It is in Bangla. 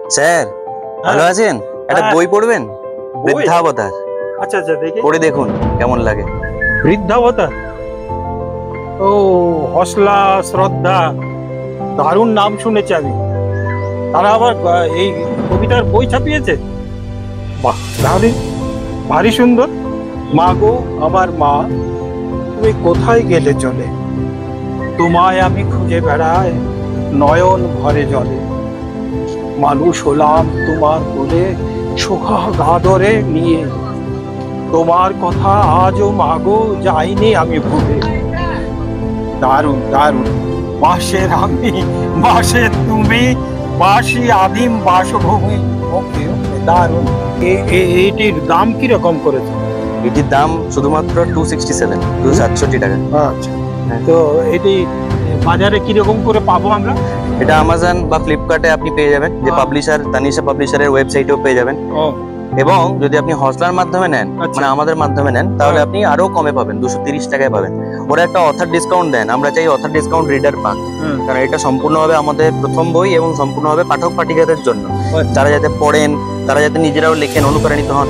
স্যার ভালো আছেন? একটা বই পড়বেন, বৃদ্ধাবতার। আচ্ছা আচ্ছা, দেখি পড়ে দেখুন কেমন লাগে। বৃদ্ধাবতার। ও, হসলা শ্রদ্ধা, দারুণ নাম শুনেছি আমি। তারা আবার এই কবিতার বই ছাপিয়েছে। বাহ, তাহলে ভারী সুন্দর। মা গো আমার মা, তুমি কোথায় গেলে চলে? তোমায় আমি খুঁজে বেড়াই নয়ন ভরে জলে। মানুষ হলাম তোমার কোলে সোহাগ আদরে নিয়ে। তোমার কথা আজও মাগো যাইনি আমি ভুলে। দারুণ দারুণ। বাঁশের আমি, বাঁশের তুমি, বাঁশি আদিম বাসভূমি। ওকে ওকে, দারুণ। এটির দাম কিরকম করেছে? এটির দাম শুধুমাত্র 267, 267 টাকা। আচ্ছা, তো এটি বাজারে কিরকম করে পাবো আমরা? এটা অ্যামাজন বা ফ্লিপকার্টে আপনি পেয়ে যাবেন, যে পাবলিশার তানিশা পাবলিশারের ওয়েবসাইটেও পেয়ে যাবেন। এবং যদি আপনি হসলার মাধ্যমে নেন, মানে আমাদের মাধ্যমে নেন, তাহলে আপনি আরো কমে পাবেন, 230 টাকায় পাবেন। ওরা একটা অথার ডিসকাউন্ট দেন, আমরা চাই অথার ডিসকাউন্ট রিডার পান, কারণ এটা সম্পূর্ণভাবে আমাদের প্রথম বই এবং সম্পূর্ণভাবে পাঠক পাঠিকাদের জন্য, যারা যাতে পড়েন, তারা যাতে নিজেরাও লেখেন, অনুপ্রাণিত হন।